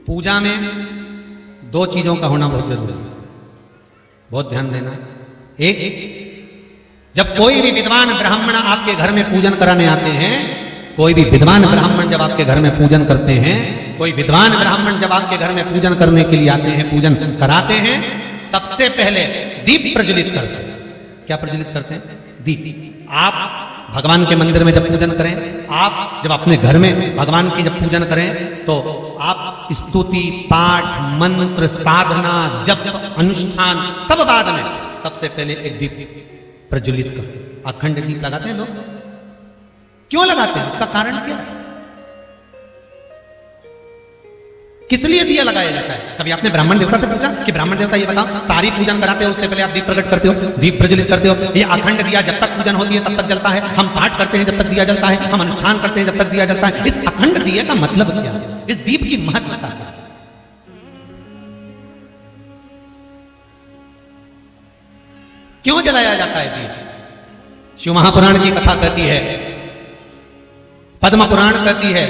पूजा में दो चीजों का होना बहुत जरूरी है, बहुत ध्यान देना। एक, जब कोई भी विद्वान ब्राह्मण आपके घर में पूजन कराने आते हैं, कोई भी विद्वान ब्राह्मण जब आपके घर में पूजन करते हैं, कोई विद्वान ब्राह्मण जब आपके घर में पूजन करने के लिए आते हैं, पूजन कराते हैं, सबसे पहले दीप प्रज्वलित करते हैं। क्या प्रज्वलित करते हैं? दीप। आप भगवान के मंदिर में जब पूजन करें, आप जब अपने घर में भगवान की जब पूजन करें, तो आप स्तुति, पाठ, मंत्र, साधना, जप, अनुष्ठान सब बाद में, सबसे पहले एक दीप प्रज्वलित करो। अखंड दीप लगाते हैं लोग, क्यों लगाते हैं? उसका कारण क्या है? किस लिए दिया लगाया जाता है? कभी आपने ब्राह्मण देवता से पूछा कि ब्राह्मण देवता ये बताओ, सारी पूजन कराते हो उससे पहले आप दीप प्रकट करते हो, दीप प्रज्वलित करते हो, ये अखंड दिया जब तक पूजन होती है तब तक जलता है, हम पाठ करते हैं जब तक दिया जलता है, हम अनुष्ठान करते हैं जब तक दिया जलता है। इस अखंड दिए का मतलब क्या है? इस दीप की महत्वता क्या है? क्यों जलाया जाता है दीप? शिव महापुराण की कथा कहती है, पद्म पुराण कहती है,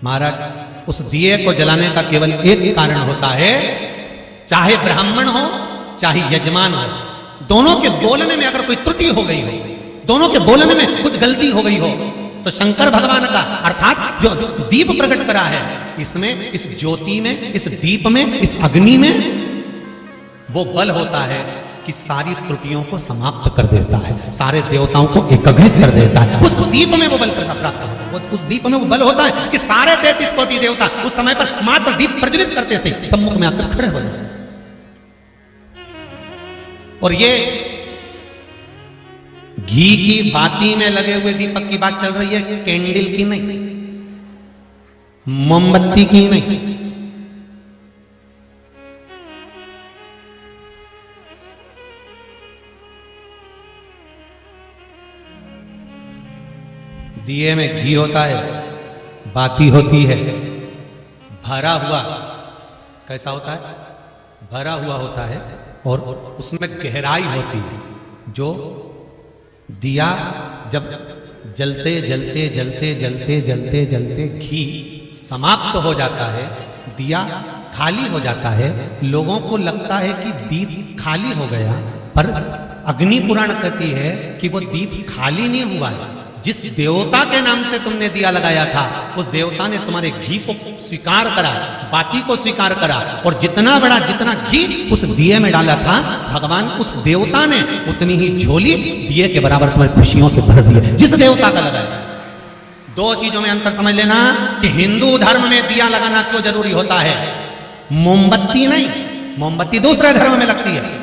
महाराज उस दिए को जलाने का केवल एक कारण होता है, चाहे ब्राह्मण हो चाहे यजमान हो, दोनों के बोलने में अगर कोई त्रुटि हो गई हो, दोनों के बोलने में कुछ गलती हो गई हो, तो शंकर भगवान का अर्थात जो दीप प्रकट करा है, इसमें, इस ज्योति में, इस दीप में, इस अग्नि में वो बल होता है कि सारी त्रुटियों को समाप्त कर देता है, सारे देवताओं को एकत्रित कर देता है। उस दीप में वो बल प्राप्त होता है, उस दीप में वो बल होता है कि सारे 33 कोटि देवता उस समय पर मात्र दीप प्रज्वलित करते से सम्मुख में आकर खड़े हो जाते हैं। और ये घी की बाती में लगे हुए दीपक की बात चल रही है, कैंडल की नहीं, मोमबत्ती की नहीं। दिए में घी होता है, बाती होती है, भरा हुआ, कैसा होता है? भरा हुआ होता है, और उसमें गहराई होती है। जो दिया जब जलते जलते जलते जलते जलते जलते घी समाप्त हो जाता है, दिया खाली हो जाता है, लोगों को लगता है कि दीप खाली हो गया, पर अग्नि पुराण कहती है कि वो दीप खाली नहीं हुआ है। जिस देवता के नाम से तुमने दिया लगाया था, उस देवता ने तुम्हारे घी को स्वीकार करा, बाती को स्वीकार करा, और जितना घी उस दिए में डाला था, भगवान उस देवता ने उतनी ही झोली दिए के बराबर तुम्हारी खुशियों से भर दी, जिस देवता का लगाया। दो चीजों में अंतर समझ लेना कि हिंदू धर्म में दिया लगाना क्यों जरूरी होता है, मोमबत्ती नहीं। मोमबत्ती दूसरे धर्म में लगती है।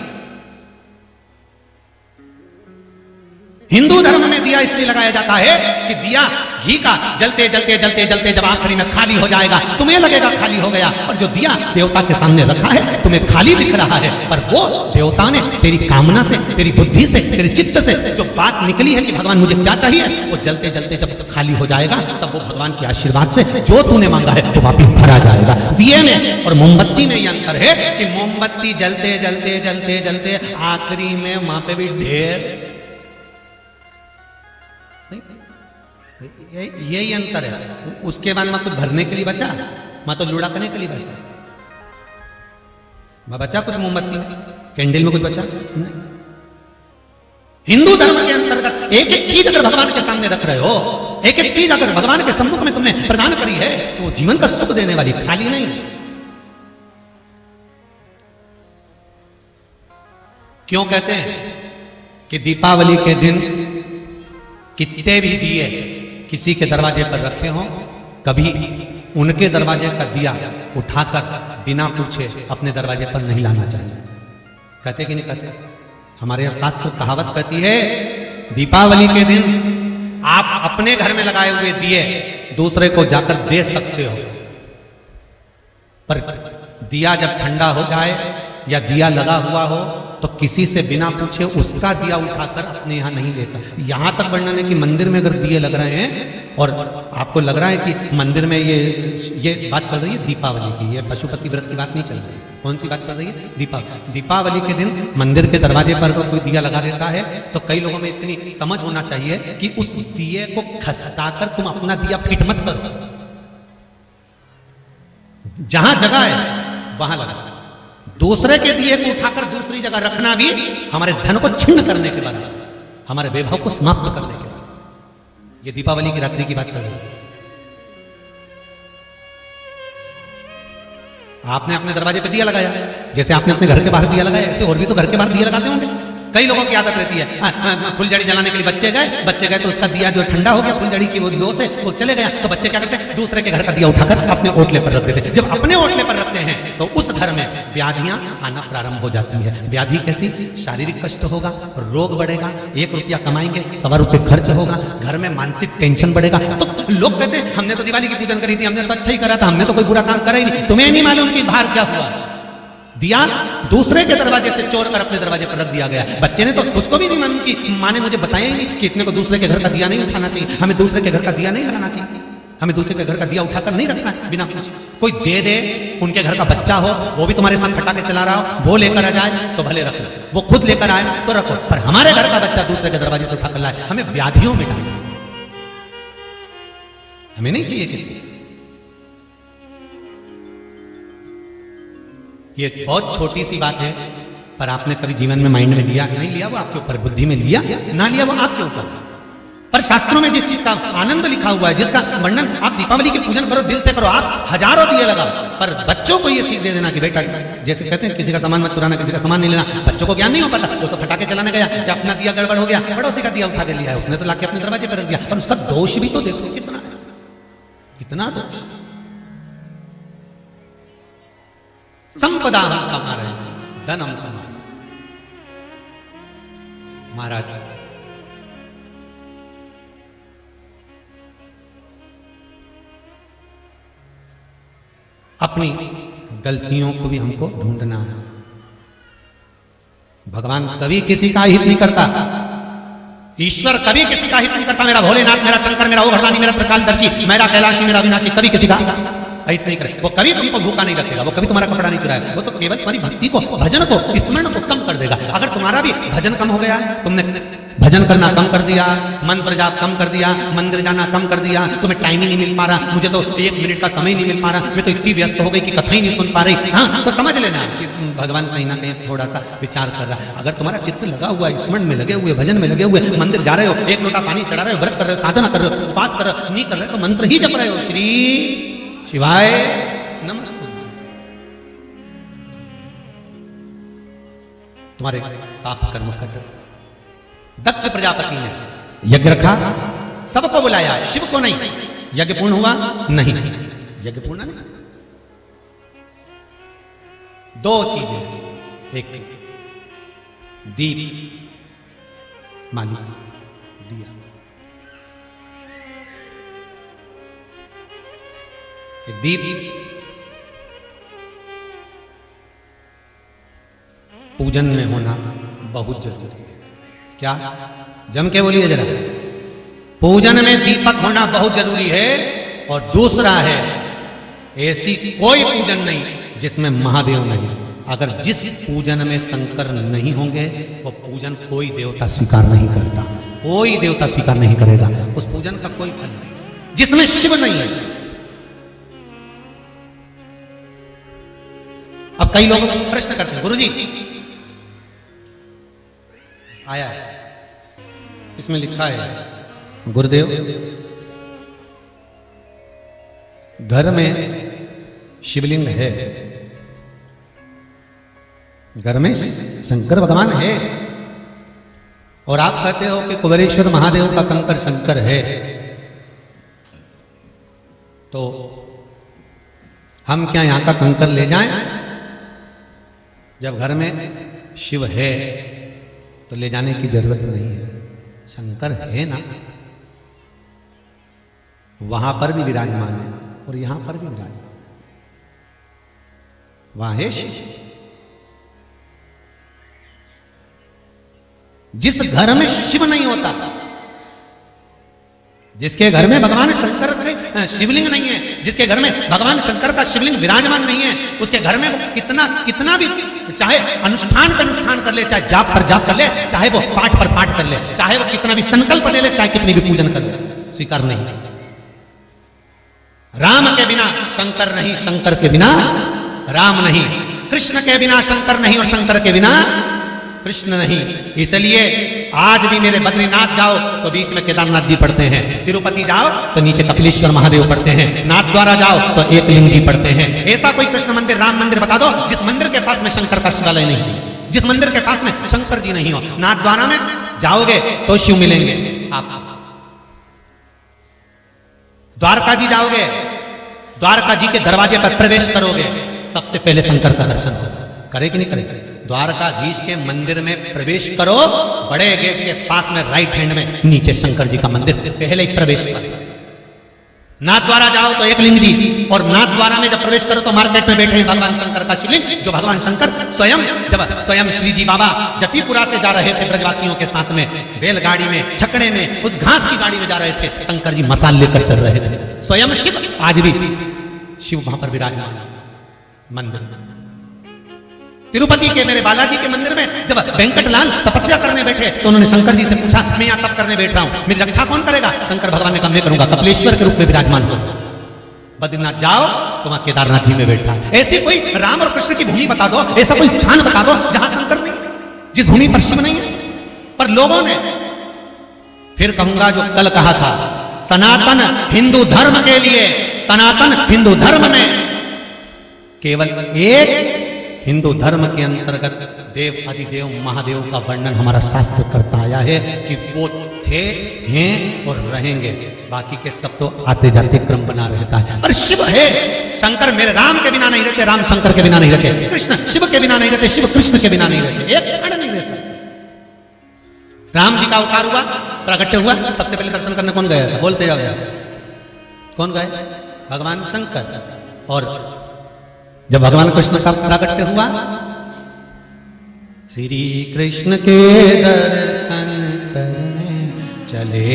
हिंदू धर्म में दिया इसलिए लगाया जाता है कि दिया घी का जलते जलते जलते जलते जब आखिरी में खाली हो जाएगा, तुम्हें लगेगा खाली हो गया, और जो दिया देवता के सामने रखा है तुम्हें खाली दिख रहा है, पर वो देवता ने तेरी कामना से, तेरी बुद्धि से, तेरे चित्त से जो बात निकली है कि भगवान मुझे क्या चाहिए, वो जलते जलते जब खाली हो जाएगा, तब वो भगवान के आशीर्वाद से जो तूने मांगा है वो वापिस भरा जाएगा। दिए में और मोमबत्ती में ये अंतर है कि मोमबत्ती जलते जलते जलते जलते आखिरी में वहां पे भी ढेर, यही अंतर है। उसके बाद मैं कुछ भरने के लिए बचा, मैं तो लुढ़ा करने के लिए बचा, मैं बचा कुछ मोमबत्ती में, कैंडल में कुछ बचा नहीं। हिंदू धर्म के अंतर्गत एक एक चीज अगर भगवान के सामने रख रहे हो, एक एक चीज अगर भगवान के सम्मुख में तुमने प्रदान करी है, तो जीवन का सुख देने वाली, खाली नहीं। क्यों कहते हैं कि दीपावली के दिन कितने भी दिए किसी के दरवाजे पर रखे हों, कभी उनके दरवाजे का दिया उठाकर बिना पूछे अपने दरवाजे पर नहीं लाना चाहिए। कहते कि नहीं कहते? हमारे यहाँ शास्त्र कहावत कहती है, दीपावली के दिन आप अपने घर में लगाए हुए दिए दूसरे को जाकर दे सकते हो, पर दिया जब ठंडा हो जाए या दिया लगा हुआ हो तो किसी से बिना पूछे उसका दिया उठाकर अपने यहाँ नहीं लेकर। यहां तक वर्णन है कि मंदिर में अगर दिए लग रहे हैं और आपको लग रहा है कि मंदिर में ये बात चल रही है दीपावली की, ये पशुपति व्रत की बात नहीं चल रही। कौन सी बात चल रही है? दीपावली के दिन मंदिर के दरवाजे पर कोई दिया लगा देता है तो कई लोगों में इतनी समझ होना चाहिए कि उस दिए को खसकाकर तुम अपना दिया फिट मत करो। जहां जगह है वहां लगा। दूसरे के दिए को उठाकर दूसरी जगह रखना भी हमारे धन को छिन्न करने के बराबर, हमारे वैभव को समाप्त करने के बराबर। ये दीपावली की रात्रि की बात चल रही है। आपने अपने दरवाजे पे दिया लगाया, जैसे आपने अपने घर के बाहर दिया लगाया, ऐसे और भी तो घर के बाहर दिया लगाते होंगे। कई लोगों की आदत रहती है, फुलझड़ी जलाने के लिए बच्चे गए तो उसका दिया जो ठंडा हो गया फुलझड़ी की वो लो से वो चले गया, तो बच्चे क्या करते हैं, दूसरे के घर का दिया उठाकर अपने ओटले पर रख देते हैं। जब अपने ओटले पर रखते हैं तो उस घर में व्याधियां आना प्रारंभ हो जाती है। व्याधि कैसी? शारीरिक कष्ट होगा, रोग बढ़ेगा, 1 रुपया कमाएंगे, 1.25 रुपये खर्च होगा, घर में मानसिक टेंशन बढ़ेगा। तो लोग कहते हैं हमने तो दिवाली की पूजन करी थी, हमने तो अच्छा ही करा था, हमने तो कोई बुरा काम करा ही नहीं। तुम्हें नहीं मालूम कि बाहर क्या हुआ? दिया दूसरे के दरवाजे से चोर कर अपने दरवाजे पर रख दिया गया। बच्चे ने तो उसको भी नहीं मालूम कि माँ ने मुझे बताया ही नहीं कि इतने को दूसरे के घर का दिया नहीं उठाना चाहिए, हमें दूसरे के घर का दिया नहीं लगाना चाहिए, हमें दूसरे के घर का दिया उठाकर नहीं रखना है बिना पूछे। कोई दे दे, उनके घर का बच्चा हो, वो भी तुम्हारे साथ फटाके चला रहा हो, वो लेकर आ जाए तो भले रखो, वो खुद लेकर आए तो रखो, पर हमारे घर का बच्चा दूसरे के दरवाजे से उठाकर लाए, हमें व्याधियों में डालना, हमें नहीं चाहिए किसी। ये बहुत छोटी सी बात है, पर आपने कभी जीवन में माइंड में लिया? नहीं लिया, वो आपके ऊपर, बुद्धि में लिया ना लिया वो आपके ऊपर। पर शास्त्रों में जिस चीज का आनंद लिखा हुआ है, जिसका वर्णन, आप दीपावली की पूजन करो, दिल से करो, आप हजारों दिए लगाओ, पर बच्चों को ये सीख दे देना कि बेटा, जैसे कहते हैं किसी का सामान मत चुराना, किसी का सामान नहीं लेना। बच्चों को ज्ञान नहीं हो पाता, वो तो फटाके चलाने गया या अपना दिया गड़बड़ हो गया, पड़ोसी का दिया उठा के लिया है, उसने तो लाके अपने दरवाजे पर रख दिया, पर उसका दोष भी तो देखो कितना है, कितना दोष। संपदा हम कमा रहे हैं, धन हम कमा रहे हैं। महाराज अपनी गलतियों को भी हमको ढूंढना है। भगवान कभी किसी का हित नहीं करता, ईश्वर कभी किसी का हित नहीं करता। मेरा भोलेनाथ, मेरा शंकर, मेरा ओघरदानी, मेरा प्रकाशदर्शी, मेरा कैलाशी, मेरा अविनाशी, कभी किसी का हित नहीं करे। वो कभी तुमको भूखा नहीं रखेगा, वो कभी तुम्हारा कपड़ा नहीं चुराएगा, वो तो केवल तुम्हारी भक्ति को, भजन को, स्मरण को कम कर देगा। अगर तुम्हारा भी भजन कम हो गया, तुमने भजन करना कम कर दिया, मंत्र जाप कम कर दिया, मंदिर जाना कम कर दिया, तुम्हें टाइम ही नहीं मिल पा रहा, मुझे तो 1 मिनट का समय नहीं मिल पा रहा, मैं तो इतनी व्यस्त हो गई कि कथा ही नहीं सुन पा रही, हाँ, तो समझ लेना कि भगवान कहीं ना कहीं थोड़ा सा विचार कर रहा है। अगर तुम्हारा चित्त लगा हुआ है, स्मरण में लगे हुए, भजन में लगे हुए, मंदिर जा रहे हो, 1 लोटा पानी चढ़ा रहे हो, व्रत कर रहे हो, साधना कर रहे हो, उपास कर रहे हो, नहीं कर रहे हो तो मंत्र ही जप रहे हो, श्री शिवाय नमस्ते, तुम्हारे पाप कर्म कट। दक्ष प्रजापति ने यज्ञ रखा, सबको बुलाया, शिव को नहीं। यज्ञ पूर्ण हुआ? नहीं, यज्ञ पूर्ण नहीं। 2 चीजें, एक दीप, मालिक दिया, एक दीप पूजन में होना बहुत जरूरी है। क्या? जम के बोलिए जरा। पूजन में दीपक होना बहुत जरूरी है। और दूसरा है, ऐसी कोई पूजन नहीं जिसमें महादेव नहीं। अगर जिस पूजन में शंकर नहीं होंगे वो पूजन कोई देवता स्वीकार नहीं करता, कोई देवता स्वीकार नहीं करेगा, उस पूजन का कोई फल नहीं। जिसमें शिव नहीं है, अब कई लोग प्रश्न करते हैं, गुरुजी आया है इसमें लिखा है, गुरुदेव घर में शिवलिंग है, घर में शंकर भगवान है, और आप कहते हो कि कुबेरेश्वर महादेव का कंकर शंकर है, तो हम क्या यहां का कंकर ले जाएं? जब घर में शिव है तो ले जाने की जरूरत नहीं है, शंकर है ना, वहां पर भी विराजमान है और यहां पर भी विराजमान, वहां है शिव। जिस घर में शिव नहीं होता, जिसके घर में भगवान शंकर का शिवलिंग नहीं है, जिसके घर में भगवान शंकर का शिवलिंग विराजमान नहीं है, उसके घर में वो कितना भी चाहे अनुष्ठान पर अनुष्ठान कर ले, चाहे जाप पर जाप कर ले, चाहे वो पाठ पर पाठ कर ले, चाहे वो कितना भी संकल्प ले ले, चाहे कितनी भी पूजन कर ले, स्वीकार नहीं। राम के बिना शंकर नहीं, शंकर के बिना राम नहीं, कृष्ण के बिना शंकर नहीं और शंकर के बिना कृष्ण नहीं। इसलिए आज भी मेरे बद्रीनाथ जाओ तो बीच में केदारनाथ जी पढ़ते हैं, तिरुपति जाओ तो नीचे कपिलेश्वर महादेव पढ़ते हैं, नाथ द्वारा जाओ तो एकलिंग जी पढ़ते हैं। ऐसा कोई कृष्ण मंदिर, राम मंदिर बता दो जिस मंदिर के पास में शंकर का शिवालय नहीं हो, जिस मंदिर के पास में शंकर जी नहीं हो। नाथ द्वारा में जाओगे तो शिव मिलेंगे, आप द्वारका जी जाओगे, द्वारका जी के दरवाजे पर प्रवेश करोगे, सबसे पहले शंकर का दर्शन करे कि नहीं करे? द्वारकाधीश के मंदिर में प्रवेश करो, बड़े गेट के पास में राइट हैंड में नीचे शंकर जी का मंदिर, पहले ही प्रवेश करो। नाथ द्वारा जाओ तो एकलिंग जी, और नाथ द्वारा में जब प्रवेश करो तो मार्केट में बैठे हैं भगवान शंकर का शिवलिंग, जो भगवान शंकर स्वयं, जब स्वयं श्री जी बाबा जतिपुरा से जा रहे थे ब्रजवासियों के साथ में, बैलगाड़ी में, छकड़े में, उस घास की गाड़ी में जा रहे थे, शंकर जी मसाल लेकर चल रहे थे, स्वयं शिव। आज भी शिव वहां पर विराजमान मंदिर में। तिरुपति के मेरे बालाजी के मंदिर में जब वेंकटलाल तपस्या करने बैठे तो उन्होंने शंकर जी से पूछा, मैं यहाँ तप करने बैठ रहा हूं, मेरी रक्षा कौन करेगा? शंकर भगवान ने कहा, मैं करूंगा, कपिलेश्वर के रूप में विराजमान हो। बद्रीनाथ जाओ तो वहां केदारनाथ जी में बैठा। ऐसी कोई राम और कृष्ण की भूमि बता दो, ऐसा कोई स्थान बता दो जहां शंकर नहीं, जिस भूमि पर शिव नहीं है। पर लोगों ने, फिर कहूंगा जो कल कहा था, सनातन हिंदू धर्म के लिए, सनातन हिंदू धर्म में केवल एक हिंदू धर्म के अंतर्गत देव अधिदेव महादेव का वर्णन हमारा शास्त्र करता आया है कि वो थे, हैं और रहेंगे, बाकी के सब तो आते जाते क्रम बना रहता है। पर शिव है, शंकर मेरे राम के बिना नहीं रहते, राम शंकर के बिना नहीं रहते, कृष्ण शिव के बिना नहीं रहते, शिव कृष्ण के बिना नहीं रहते, एक क्षण नहीं रह सकते। राम जी का अवतार हुआ, प्राकट्य हुआ, सबसे पहले दर्शन करने कौन गया था? बोलते जाओ, कौन गए? भगवान शंकर। और जब भगवान कृष्ण का प्राकट्य हुआ, श्री कृष्ण के दर्शन करने चले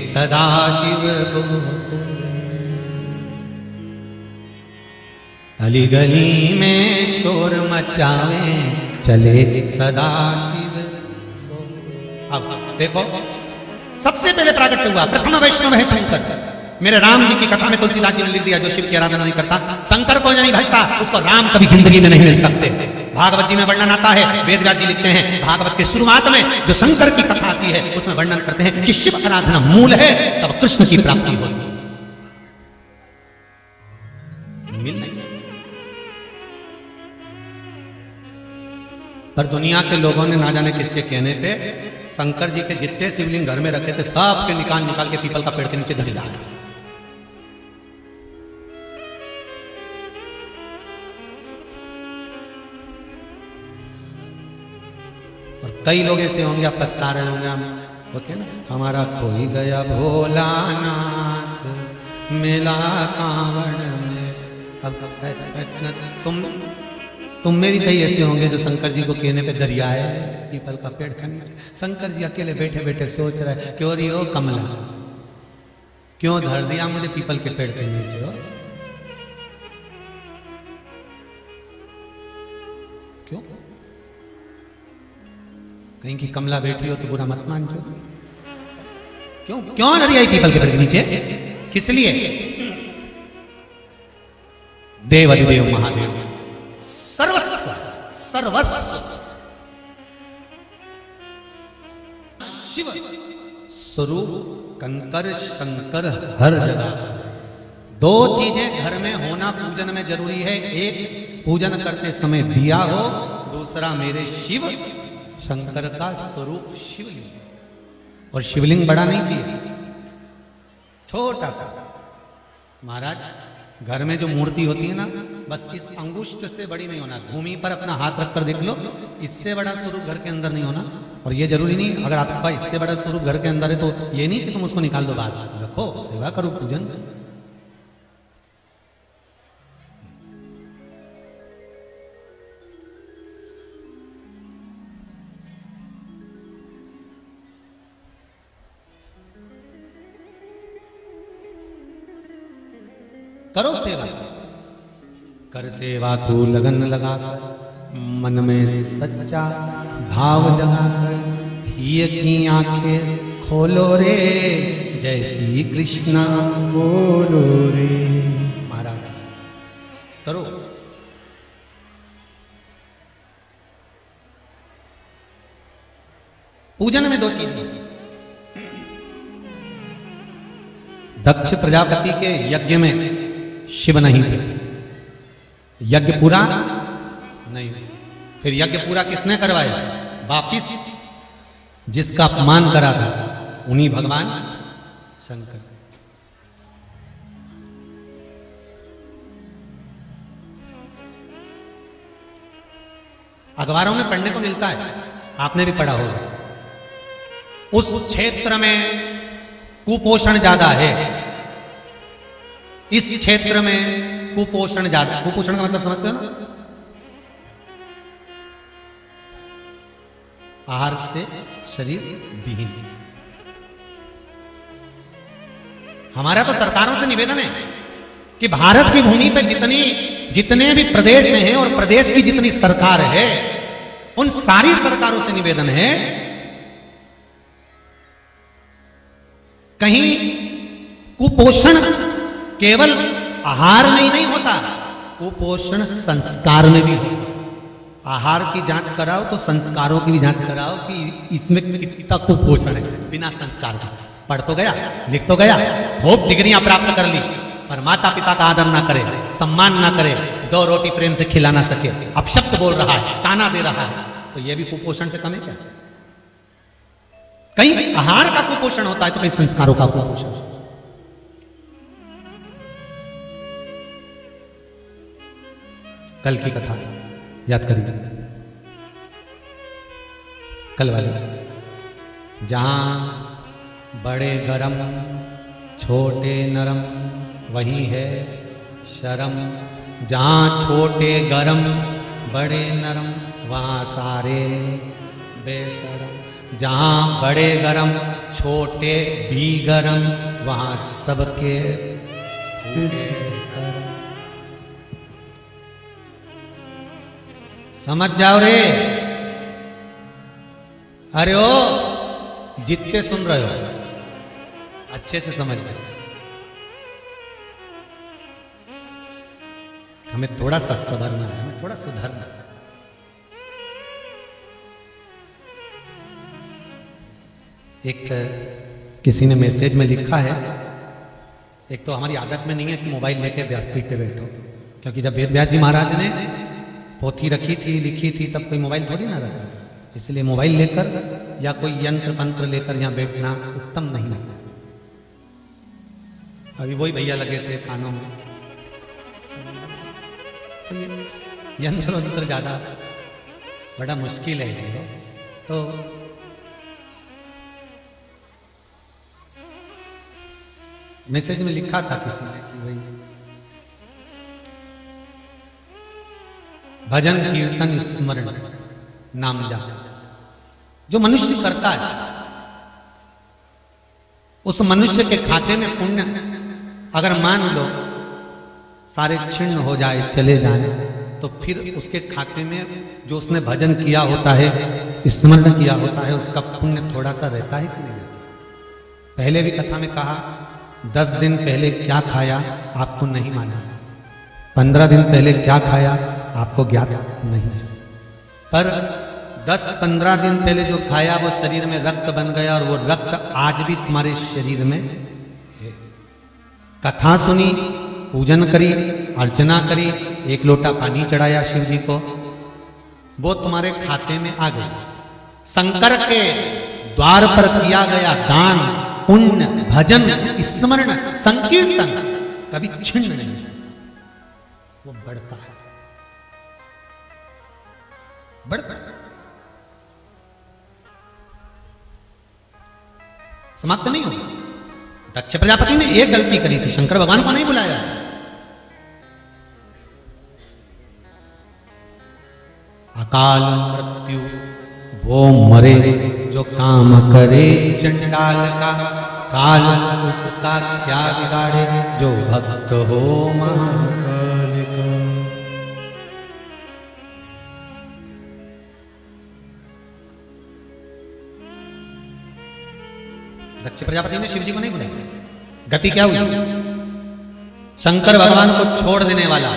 सदाशिव गोकुल में, अली गली में शोर मचावे चले सदाशिव। अब देखो, सबसे पहले प्राकट्य हुआ, प्रथम वैष्णव है शंकर। मेरे राम जी की कथा में तुलसीदास जी ने लिख दिया, जो शिव की आराधना नहीं करता, शंकर को नहीं भजता, उसको राम कभी जिंदगी में नहीं मिल सकते। भागवत जी में वर्णन आता है, वेदव्यास जी लिखते हैं, भागवत के शुरुआत में जो शंकर की कथा आती है उसमें वर्णन करते हैं कि शिव आराधना मूल है, तब कृष्ण की प्राप्ति होती है, मिल नहीं सकती। पर दुनिया के लोगों ने ना जाने किसके कहने पे शंकर जी के जितने शिवलिंग घर में रखे थे सब के निकाल निकाल के पीपल का पेड़ के नीचे धर दिया। और कई लोग ऐसे होंगे, आप पछता रहे होंगे, हम ओके ना, हमारा खोई गया भोलानाथ मेला कांवड़ में। अब तुम में भी कई ऐसे होंगे जो शंकर जी को कहने पे दरियाए पीपल का पेड़ का नीचे। शंकर जी अकेले बैठे बैठे सोच रहे, क्यों रही हो कमला, क्यों धर दिया मुझे पीपल के पेड़ के नीचे हो? क्यों? कहीं की कमला बैठी हो तो बुरा मत मान जो। क्यों क्यों दरियाई पीपल के पेड़ के नीचे? किस लिए? देव अधिदेव महादेव सर्वस्व सर्वस्व शिव स्वरूप कंकर शंकर हर जगह। दो चीजें घर में होना पूजन में जरूरी है, एक पूजन करते समय दिया हो, दूसरा मेरे शिव शंकर का स्वरूप शिवलिंग। और शिवलिंग बड़ा नहीं चाहिए, छोटा सा। महाराज घर में जो मूर्ति होती है ना, बस इस अंगुष्ठ से बड़ी नहीं होना, भूमि पर अपना हाथ रखकर देख लो, इससे बड़ा स्वरूप घर के अंदर नहीं होना। और ये जरूरी नहीं अगर आपका इससे बड़ा स्वरूप घर के अंदर है तो ये नहीं कि तुम उसको निकाल दो, बाहर रखो, सेवा करो, पूजन। करो सेवा, कर सेवा तू लगन लगाकर, मन में सच्चा भाव जगाकर, हिय की आंखें खोलो रे, जय श्री कृष्णा बोलो रे। करो। पूजन में दो चीजें, दक्ष प्रजापति के यज्ञ में शिव नहीं थे, यज्ञ पूरा नहीं। फिर यज्ञ पूरा किसने करवाया? वापिस जिसका अपमान करा था उन्हीं भगवान शंकर। अखबारों में पढ़ने को मिलता है, आपने भी पढ़ा होगा, उस क्षेत्र में कुपोषण ज्यादा है, इस क्षेत्र में कुपोषण ज्यादा। कुपोषण का मतलब समझते हो ना? आहार से शरीर विहीन। हमारा तो सरकारों से निवेदन है कि भारत की भूमि पे जितने भी प्रदेश हैं और प्रदेश की जितनी सरकार है, उन सारी सरकारों से निवेदन है, कहीं कुपोषण केवल आहार में ही नहीं होता, कुपोषण संस्कार में भी होता। आहार की जांच कराओ तो संस्कारों की भी जांच कराओ कि इसमें कितना कुपोषण है। बिना संस्कार का पढ़ तो गया, लिख तो गया, खूब डिग्रियां प्राप्त कर ली, पर माता पिता का आदर ना करे, सम्मान ना करे, दो रोटी प्रेम से खिला ना सके, अपशब्द बोल रहा है, ताना दे रहा है, तो यह भी कुपोषण से कम है क्या? कहीं आहार का कुपोषण होता है तो कहीं संस्कारों का कुपोषण। कल की कथा याद करिए, कल वाली, जहां बड़े गरम छोटे नरम वही है शर्म, जहां छोटे गरम बड़े नरम वहां सारे बेशरम, जहां बड़े गरम छोटे भी गरम वहां सबके फूटे गरम। समझ जाओ रे, अरे ओ जितने सुन रहे हो अच्छे से समझ जाओ। हमें थोड़ा सा सुधरना है, हमें थोड़ा सुधरना है। एक किसी ने मैसेज में लिखा है, एक तो हमारी आदत में नहीं है कि मोबाइल लेके व्यासपीठ पे बैठो, क्योंकि जब वेद व्यास जी महाराज ने पोथी रखी थी, लिखी थी, तब कोई मोबाइल थोड़ी ना रखा था, इसलिए मोबाइल लेकर या कोई यंत्र पंत्र लेकर यहां बैठना उत्तम नहीं लगता। अभी वही भैया लगे थे कानों में, तो ये यंत्र वंत्र ज्यादा बड़ा मुश्किल है ये। तो मैसेज में लिखा था किसी ने कि भाई भजन कीर्तन स्मरण नाम जाप जो मनुष्य करता है, उस मनुष्य के खाते में पुण्य अगर मान लो सारे क्षीण हो जाए, चले जाए, तो फिर उसके खाते में जो उसने भजन किया होता है, स्मरण किया होता है, उसका पुण्य थोड़ा सा रहता है कि नहीं रहता। पहले भी कथा में कहा 10 दिन पहले क्या खाया आपको नहीं मालूम, 15 दिन पहले क्या खाया आपको ज्ञात नहीं, पर 10-15 दिन पहले जो खाया वो शरीर में रक्त बन गया, और वो रक्त आज भी तुम्हारे शरीर में है। कथा सुनी, पूजन करी, अर्चना करी, 1 लोटा पानी चढ़ाया शिव जी को, वो तुम्हारे खाते में आ गया। शंकर के द्वार पर किया गया दान, पुण्य, भजन, स्मरण, संकीर्तन कभी छिन्न नहीं, वो बढ़ता है, बढ़ता है, समाप्त नहीं होगा। दक्ष प्रजापति ने एक गलती करी थी, शंकर भगवान को नहीं बुलाया। अकाल मृत्यु वो मरे जो काम करे चंडाल का, काल उसका क्या बिगाड़े जो भक्त हो महाकाल का। दक्ष प्रजापति ने शिव जी को नहीं बुलाया। गति क्या हुई? शंकर भगवान को छोड़ देने वाला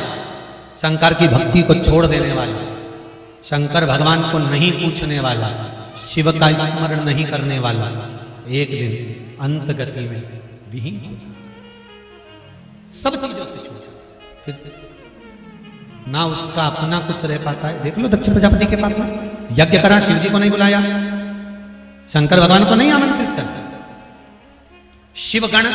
शंकर की भक्ति को छोड़ देने वाला, शंकर भगवान को नहीं पूछने वाला, शिव का स्मरण नहीं करने वाला, एक दिन अंत गति में विहीन हो जाता, सब चीजों से छूट जाता, फिर ना उसका अपना कुछ रह पाता है। देख लो दक्ष प्रजापति के पास में यज्ञ करा, शिव जी को नहीं बुलाया, शंकर भगवान को नहीं आमंत्रित कर, शिवगण,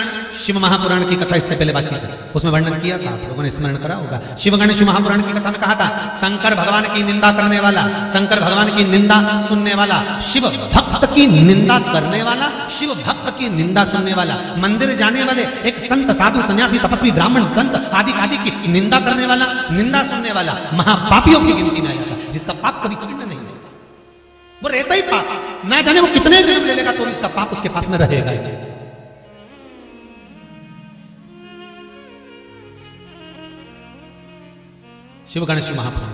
शिव महापुराण की कथा इससे पहले बातचीत है, उसमें वर्णन किया था, आप लोगों ने स्मरण करा होगा। शिवगण शिव महापुराण की कथा में कहा था, शंकर भगवान की निंदा करने वाला, शंकर भगवान की निंदा सुनने वाला, शिव भक्त की निंदा करने वाला, शिव भक्त की निंदा सुनने वाला, मंदिर जाने वाले एक संत, साधु, सन्यासी, तपस्वी, ब्राह्मण, संत आदि आदि की निंदा करने वाला, निंदा सुनने वाला महापापियों की गिनती में आ जाता, जिसका पाप कभी छूटने नहीं देता, वो रहता ही पाप, ना जाने वो कितने जन्म ले लेगा तो इसका पाप उसके पास में रहेगा। शिव गणेश महापुराण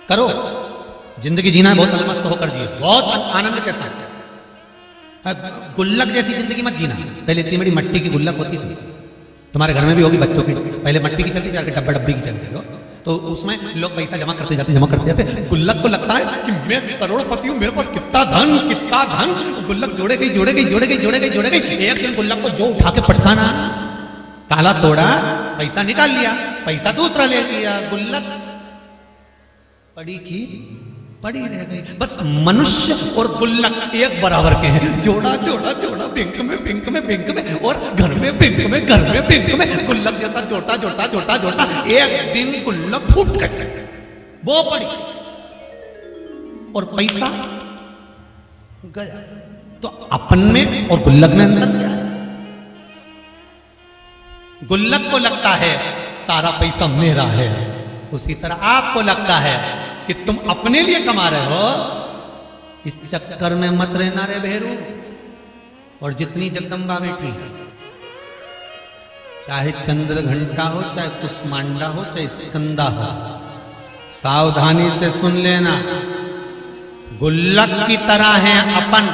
करो, जिंदगी जीना है बहुत अलमस्त होकर जिए, बहुत आनंद के साथ। गुल्लक जैसी जिंदगी मत जीना। पहले इतनी बड़ी मट्टी की गुल्लक होती थी, तुम्हारे घर में भी होगी बच्चों की, पहले मट्टी की चलती थी, डब्बा डब्बी की चलती हो, तो उसमें लोग पैसा जमा करते जाते, जमा करते जाते, गुल्लक को लगता है कि मैं करोड़पति हूं, मेरे पास कितना धन, कितना धन, गुल्लक जोड़े गई, जोड़े गई, जोड़े गई, जोड़े गई, जोड़े गई, एक दिन गुल्लक को जो उठा के पटकाना, ताला तोड़ा, पैसा निकाल लिया, पैसा दूसरा ले लिया, गुल्लक पड़ी की पड़ी रह गई। बस मनुष्य और गुल्लक एक बराबर के हैं, जोड़ा जोड़ा जोड़ा, बैंक में बैंक में बैंक में, और घर में बैंक में, घर में बैंक में, गुल्लक जैसा जोड़ता जोड़ता जोड़ता जोड़ता एक दिन गुल्लक फूट गई, वो पड़ी और पैसा गया। तो अपन में और गुल्लक में अंतर क्या है? गुल्लक को लगता है सारा पैसा मेरा है, उसी तरह आपको लगता है कि तुम अपने लिए कमा रहे हो। इस चक्कर में मत रहना रे भेरू। और जितनी जगदम्बा बेटी, चाहे चंद्र घंटा हो, चाहे कुसमांडा हो, चाहे स्कंदा हो, सावधानी से सुन लेना, गुल्लक की तरह है अपन,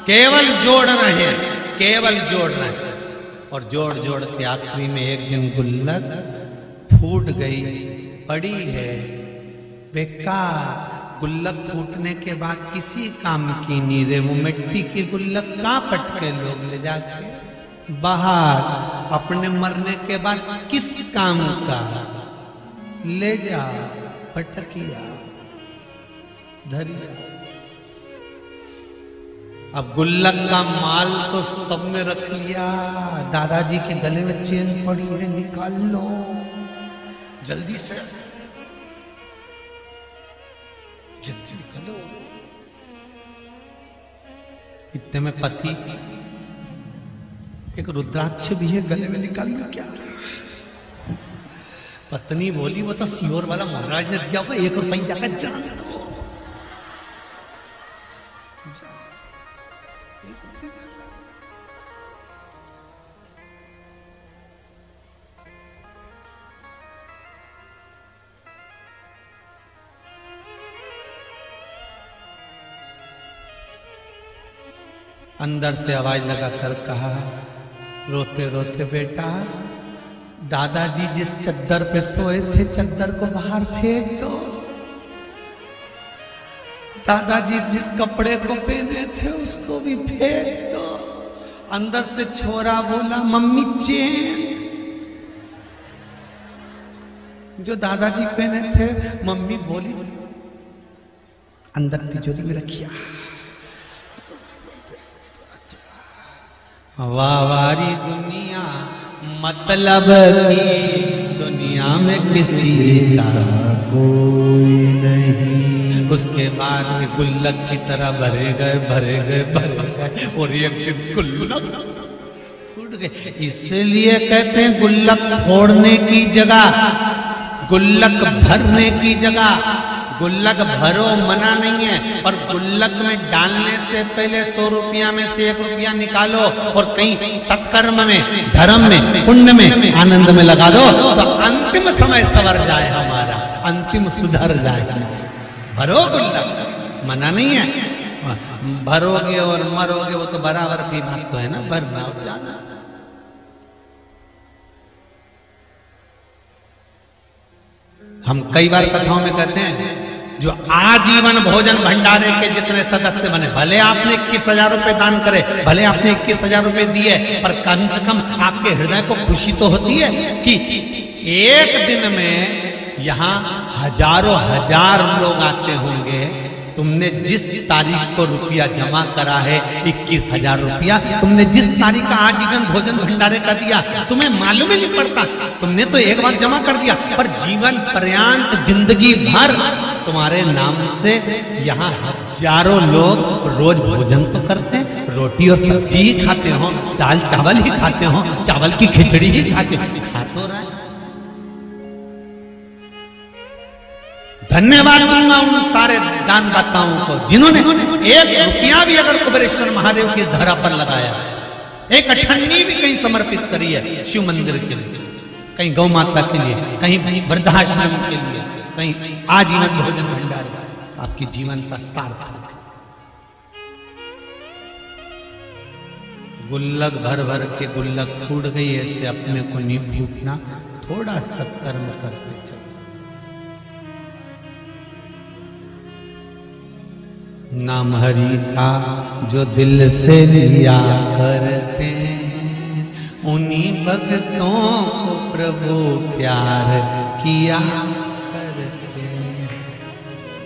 केवल जोड़ रहे हैं, केवल जोड़ रहे हैं, और जोड़ जोड़ के आखिरी में एक दिन गुल्लक फूट गई, पड़ी है बेकार। गुल्लक फूटने के बाद किसी काम की नहीं रे, वो मिट्टी की गुल्लक कहाँ पटके लोग ले जाके बाहर, अपने मरने के बाद किस काम का, ले जा पटकिया धरिया। अब गुल्लक का माल तो सब में रख लिया, दादाजी के गले में चेन पड़ी है, निकाल लो जल्दी से, जल्दी निकालो। इतने में पति, एक रुद्राक्ष भी है गले में, निकाल लो क्या। पत्नी बोली वो तो सियोर वाला महाराज ने दिया होगा, 1 रुपया का जान दो। अंदर से आवाज लगाकर कहा, रोते रोते बेटा, दादाजी जिस चद्दर पे सोए थे, चद्दर को बाहर फेंक दो। दादाजी जिस कपड़े को पहने थे, उसको भी फेंक दो। अंदर से छोरा बोला, मम्मी चेन जो दादाजी पहने थे, मम्मी बोली अंदर तिजोरी में रखिया। वावारी दुनिया मतलब की दुनिया में किसी का कोई नहीं। उसके बाद में गुल्लक की तरह भरे गए भरे गए भरे गए, और एक दिन गुल्लक फूट गए। इसलिए कहते हैं गुल्लक फोड़ने की जगह, गुल्लक भरने की जगह, गुल्लक भरो मना नहीं है, पर गुल्लक में डालने से पहले 100 रुपया में से 1 रुपया निकालो और कहीं सत्कर्म में, धर्म में, पुण्य में, आनंद में लगा दो, तो अंतिम समय सवर जाए हमारा, अंतिम सुधर जाए। भरो गुल्लक, मना नहीं है। भरोगे और मरोगे वो तो बराबर की बात तो है ना, भरना और जाना। हम कई बार कथाओं में कहते हैं जो आजीवन भोजन भंडारे के जितने सदस्य बने, भले आपने 21,000 रुपए दान करे, भले आपने 21,000 रुपए दिए, पर कम से कम आपके हृदय को खुशी तो होती है कि एक दिन में यहां हजारों हजार लोग आते होंगे। तुमने जिस तारीख को रुपया जमा करा है 21,000 रुपया, तुमने जिस तारीख का आजीवन भोजन भंडारे का दिया, तुम्हें मालूम ही नहीं पड़ता। तुमने तो एक बार जमा कर दिया, पर जीवन पर्यंत जिंदगी भर तुम्हारे नाम से यहाँ हजारों लोग रोज भोजन तो करते हैं, रोटी और सब्जी ही खाते हो, दाल चावल ही खाते हो, चावल की खिचड़ी ही खाते हो, खा तो रहा है। धन्यवाद दूंगा उन सारे दानदाताओं को जिन्होंने 1 रुपया भी अगर कुबेरेश्वर महादेव की धरा पर लगाया, एक अठन्नी भी कहीं समर्पित करी है शिव मंदिर के लिए, कहीं गौ माता के लिए, कहीं वृद्धाश्रम के लिए, कहीं आजीवन भोजन भंडार, आपकी जीवन का सार्थक। गुल्लक भर भर के गुल्लक फूट गई, ऐसे अपने को नहीं फूटना, थोड़ा सत्कर्म करते चलो। नाम हरि का जो दिल से लिया करते, उन्हीं भक्तों को प्रभु प्यार किया करते,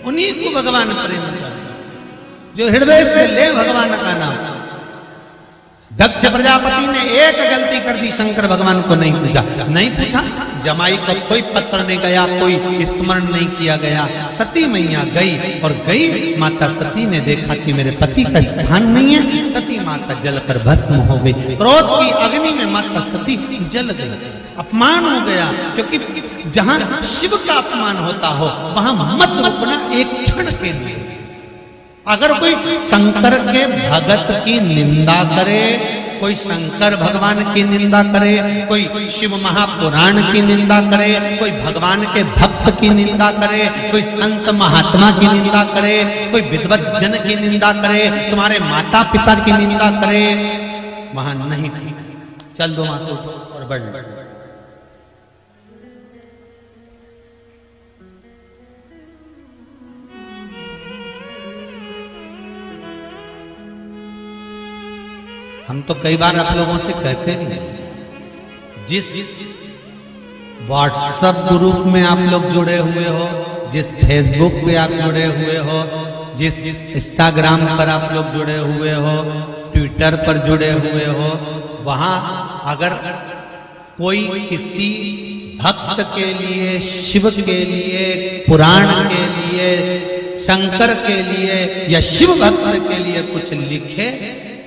उन्हीं को भगवान प्रेम करते, जो हृदय से ले भगवान का नाम। दक्ष प्रजापति ने एक गलती कर दी, शंकर भगवान को नहीं पूछा, नहीं पूछा, जमाई को कोई पत्र नहीं गया, कोई स्मरण नहीं किया गया। सती मैया गई और गई, माता सती ने देखा कि मेरे पति का स्थान नहीं है, सती माता जलकर भस्म हो गई। क्रोध की अग्नि में माता सती जल गई, अपमान हो गया। क्योंकि जहां शिव का अपमान होता हो वहां मत रुकना एक क्षण के लिए। अगर कोई शंकर के भगत की निंदा करे, कोई शंकर भगवान की निंदा करे, कोई शिव महापुराण की निंदा करे, कोई भगवान के भक्त की निंदा करे, कोई संत महात्मा की निंदा करे, कोई विद्वत जन की निंदा करे, तुम्हारे माता पिता की निंदा करे, वहां नहीं थी, चल दो वहां से उठो और बढ़। हम तो कई बार आप लोगों से कहते हैं, जिस व्हाट्सएप ग्रुप में आप लोग जुड़े हुए हो, जिस फेसबुक पे आप जुड़े हुए हो, जिस इंस्टाग्राम पर आप लोग जुड़े हुए हो, ट्विटर पर जुड़े हुए हो, वहां अगर कोई किसी भक्त के लिए, शिव के लिए, पुराण के लिए, शंकर के लिए या शिव भक्त के लिए कुछ लिखे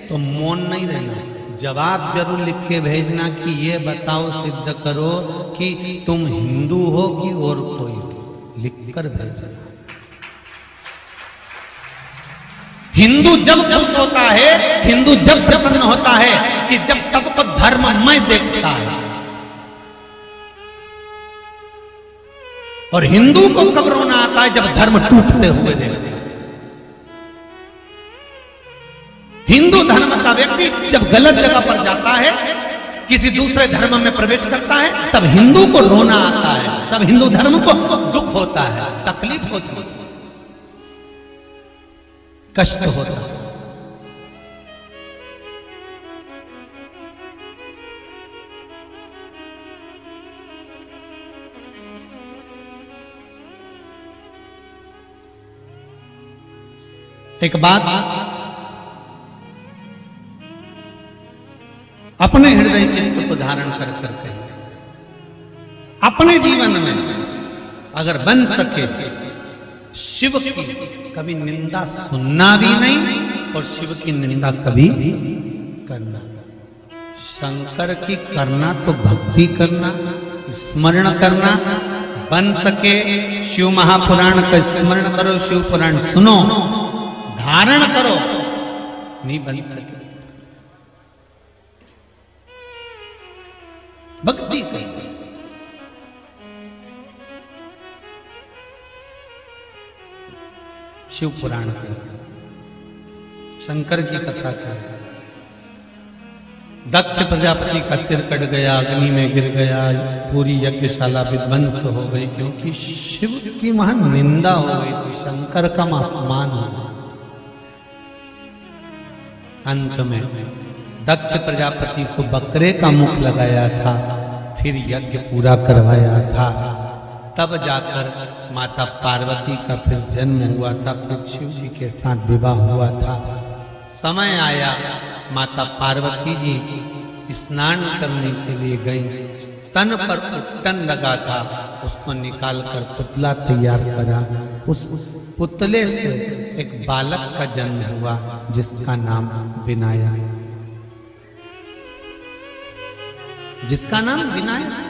तो मौन नहीं रहना, जवाब जरूर लिख के भेजना कि ये बताओ, सिद्ध करो कि तुम हिंदू हो कि और कोई हो, लिखकर भेजना। हिंदू जब खुश होता है, हिंदू जब प्रसन्न होता है कि जब सबको धर्ममय देखता है, और हिंदू को कब रोना आता है जब धर्म टूटते हुए देखता है। हिंदू धर्म का व्यक्ति जब गलत जगह पर जाता है, किसी दूसरे धर्म में प्रवेश करता है, तब हिंदू को रोना आता है, तब हिंदू धर्म को दुख होता है, तकलीफ होती है, कष्ट होता है। एक बात अपने हृदय चित्त को धारण कर करके अपने जीवन में अगर बन सके, शिव की कभी निंदा सुनना भी नहीं और शिव की निंदा कभी करना। शंकर की करना तो भक्ति करना, स्मरण करना, बन सके शिव महापुराण का स्मरण करो, शिव पुराण सुनो, धारण करो, नहीं बन सके भक्ति करो। शिव पुराण करो, शंकर की कथा कर रहे हैं। दक्ष प्रजापति का सिर कट गया, अग्नि में गिर गया, पूरी यज्ञशाला विध्वंस हो गई, क्योंकि शिव की महान निंदा हो गई थी, शंकर का अपमान हो गया। अंत में दक्ष प्रजापति को बकरे का मुख लगाया था, फिर यज्ञ पूरा करवाया था, तब जाकर माता पार्वती का फिर जन्म हुआ था, फिर शिव जी के साथ विवाह हुआ था। समय आया, माता पार्वती जी स्नान करने के लिए गई, तन पर उट्टन लगा था, उसको निकालकर पुतला तैयार करा। उस पुतले से एक बालक का जन्म हुआ जिसका नाम विनायक, जिसका नाम विनायक।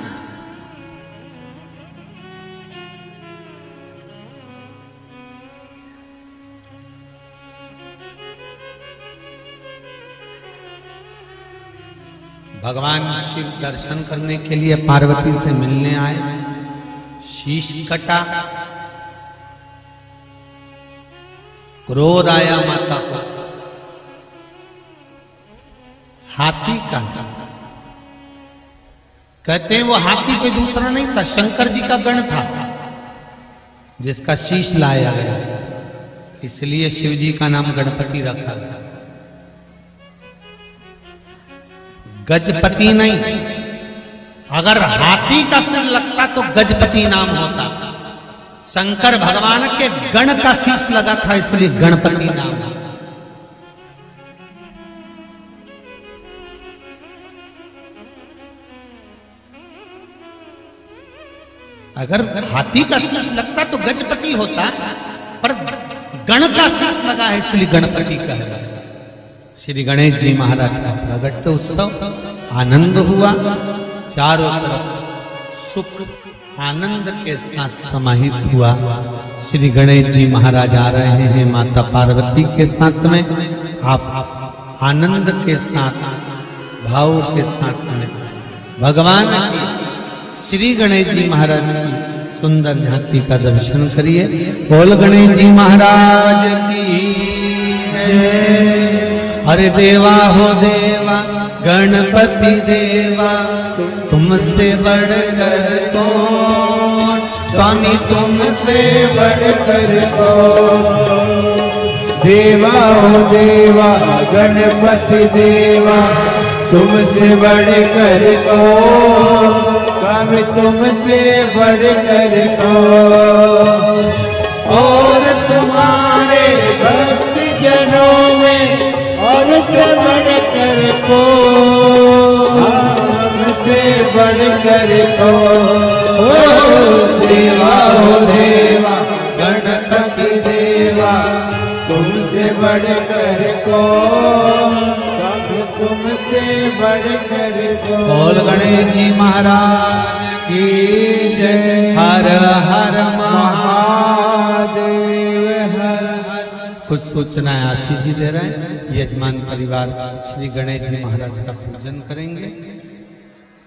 भगवान शिव दर्शन करने के लिए पार्वती से मिलने आए, शीश कटा, क्रोध आया माता को, हाथी का, कहते हैं वो हाथी कोई दूसरा नहीं था, शंकर जी का गण था जिसका शीश लाया गया, इसलिए शिव जी का नाम गणपति रखा गया, गजपति नहीं। अगर हाथी का सिर लगता तो गजपति नाम होता। शंकर भगवान के गण का शीश लगा था, इसलिए गणपति नाम। अगर हाथी का शीश लगता तो गजपति होता, पर गण का शीश लगा है इसलिए गणपति कहलाया। श्री गणेश जी महाराज का प्रगट उत्सव, आनंद हुआ, चारों तरफ सुख आनंद के साथ समाहित हुआ। श्री गणेश जी महाराज आ रहे हैं माता पार्वती के साथ में, आप आनंद के साथ, भाव के साथ में भगवान की, श्री गणेश जी महाराज की सुंदर झांकी का दर्शन करिए। बोल गणेश जी महाराज की जय। अरे देवा हो देवा, गणपति देवा, तुमसे बढ़कर कौन, स्वामी तुमसे बढ़कर कौन। देवा हो देवा, गणपति देवा, तुमसे बढ़कर कौन, स्वामी तुमसे बढ़कर कौन। और तुम्हारे भक्त जनों में और बढ़कर को, हमसे बढ़कर को। देवा हो देवा, गणपति देवा, तुमसे बढ़कर को, सब तुमसे बढ़कर को। बोल गणेश जी महाराज की जय। हर हर महादेव, हर हर। कुछ सूचनाएं आशीष जी दे रहे हैं। यजमान परिवार श्री गणेश जी महाराज का पूजन करेंगे।